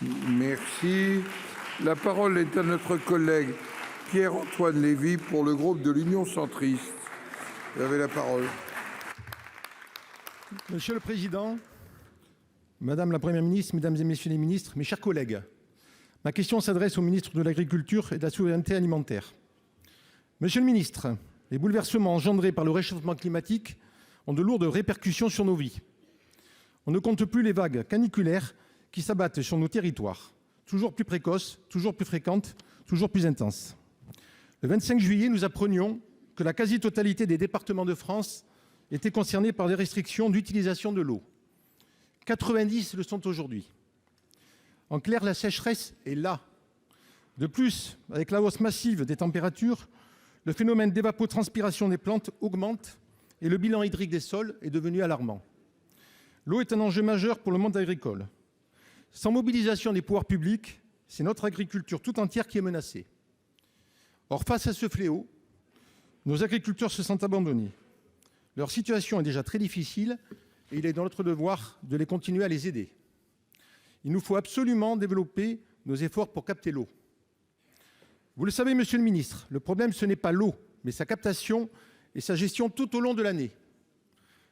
Merci. La parole est à notre collègue Pierre-Antoine Levi pour le groupe de l'Union centriste. Vous avez la parole. Monsieur le Président, Madame la Première ministre, Mesdames et Messieurs les ministres, mes chers collègues, ma question s'adresse au ministre de l'Agriculture et de la Souveraineté alimentaire. Monsieur le ministre, les bouleversements engendrés par le réchauffement climatique ont de lourdes répercussions sur nos vies. On ne compte plus les vagues caniculaires qui s'abattent sur nos territoires, toujours plus précoces, toujours plus fréquentes, toujours plus intenses. Le 25 juillet, nous apprenions que la quasi-totalité des départements de France étaient concernés par des restrictions d'utilisation de l'eau. 90 le sont aujourd'hui. En clair, la sécheresse est là. De plus, avec la hausse massive des températures, le phénomène d'évapotranspiration des plantes augmente et le bilan hydrique des sols est devenu alarmant. L'eau est un enjeu majeur pour le monde agricole. Sans mobilisation des pouvoirs publics, c'est notre agriculture tout entière qui est menacée. Or, face à ce fléau, nos agriculteurs se sentent abandonnés. Leur situation est déjà très difficile et il est dans notre devoir de les continuer à les aider. Il nous faut absolument développer nos efforts pour capter l'eau. Vous le savez, monsieur le ministre, le problème, ce n'est pas l'eau, mais sa captation et sa gestion tout au long de l'année.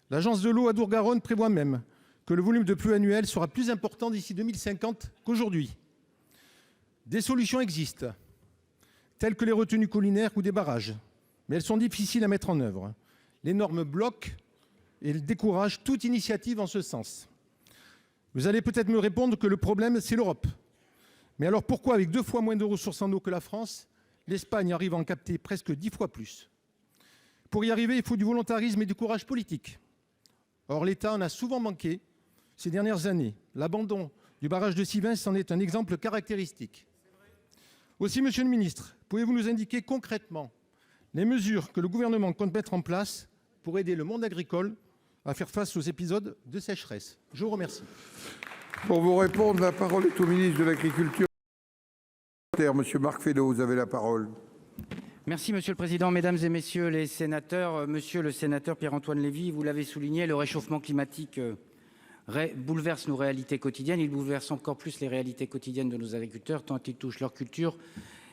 L'agence de l'eau Adour-Garonne prévoit même que le volume de pluie annuel sera plus important d'ici 2050 qu'aujourd'hui. Des solutions existent, telles que les retenues collinaires ou des barrages, mais elles sont difficiles à mettre en œuvre. Les normes bloquent et découragent toute initiative en ce sens. Vous allez peut-être me répondre que le problème, c'est l'Europe. Mais alors pourquoi, avec 2 fois moins de ressources en eau que la France, l'Espagne arrive à en capter presque 10 fois plus? Pour y arriver, il faut du volontarisme et du courage politique. Or, l'État en a souvent manqué ces dernières années. L'abandon du barrage de Sivens en est un exemple caractéristique. Aussi, monsieur le ministre, pouvez-vous nous indiquer concrètement les mesures que le gouvernement compte mettre en place pour aider le monde agricole à faire face aux épisodes de sécheresse? Je vous remercie. Pour vous répondre, la parole est au ministre de l'Agriculture. Monsieur Marc Fesneau, vous avez la parole. Merci Monsieur le Président, Mesdames et Messieurs les sénateurs. Monsieur le sénateur Pierre-Antoine Levi, vous l'avez souligné, le réchauffement climatique bouleverse nos réalités quotidiennes. Il bouleverse encore plus les réalités quotidiennes de nos agriculteurs, tant il touche leur culture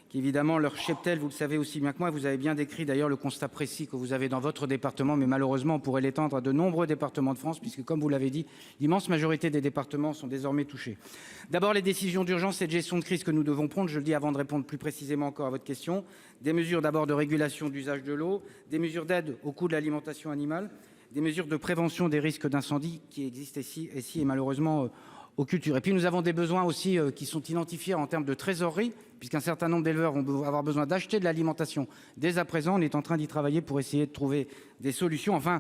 qu'évidemment leur cheptel. Vous le savez aussi bien que moi, vous avez bien décrit d'ailleurs le constat précis que vous avez dans votre département, mais malheureusement on pourrait l'étendre à de nombreux départements de France, puisque comme vous l'avez dit, l'immense majorité des départements sont désormais touchés. D'abord, les décisions d'urgence et de gestion de crise que nous devons prendre, je le dis avant de répondre plus précisément encore à votre question, des mesures d'abord de régulation d'usage de l'eau, des mesures d'aide au coût de l'alimentation animale, des mesures de prévention des risques d'incendie qui existent ici et malheureusement aux cultures. Et puis nous avons des besoins aussi qui sont identifiés en termes de trésorerie, puisqu'un certain nombre d'éleveurs vont avoir besoin d'acheter de l'alimentation dès à présent. On est en train d'y travailler pour essayer de trouver des solutions. Enfin,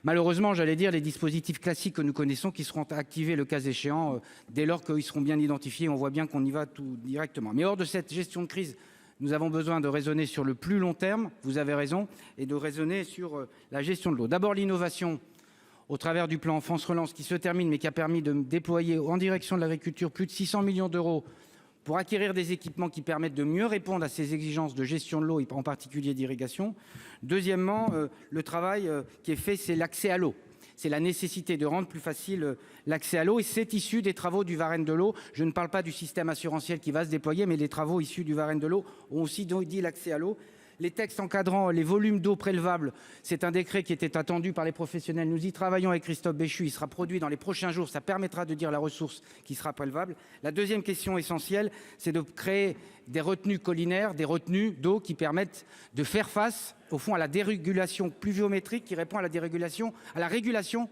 malheureusement, j'allais dire, les dispositifs classiques que nous connaissons qui seront activés le cas échéant dès lors qu'ils seront bien identifiés. On voit bien qu'on y va tout directement. Mais hors de cette gestion de crise, nous avons besoin de raisonner sur le plus long terme, vous avez raison, et de raisonner sur la gestion de l'eau. D'abord, l'innovation au travers du plan France Relance qui se termine, mais qui a permis de déployer en direction de l'agriculture plus de 600 millions d'euros pour acquérir des équipements qui permettent de mieux répondre à ces exigences de gestion de l'eau, et en particulier d'irrigation. Deuxièmement, le travail qui est fait, c'est l'accès à l'eau. C'est la nécessité de rendre plus facile l'accès à l'eau, et c'est issu des travaux du Varenne de l'eau. Je ne parle pas du système assurantiel qui va se déployer, mais les travaux issus du Varenne de l'eau ont aussi dit l'accès à l'eau. Les textes encadrant les volumes d'eau prélevables, c'est un décret qui était attendu par les professionnels. Nous y travaillons avec Christophe Béchu, il sera produit dans les prochains jours, ça permettra de dire la ressource qui sera prélevable. La deuxième question essentielle, c'est de créer des retenues collinaires, des retenues d'eau qui permettent de faire face au fond à la dérégulation pluviométrique qui répond à la dérégulation, à la dérégulation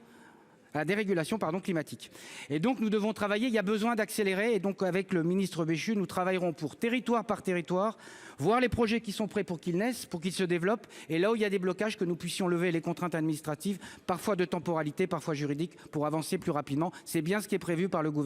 climatique. Et donc nous devons travailler, il y a besoin d'accélérer, et donc avec le ministre Béchu, nous travaillerons pour territoire par territoire, voir les projets qui sont prêts pour qu'ils naissent, pour qu'ils se développent, et là où il y a des blocages, que nous puissions lever les contraintes administratives, parfois de temporalité, parfois juridiques, pour avancer plus rapidement. C'est bien ce qui est prévu par le gouvernement.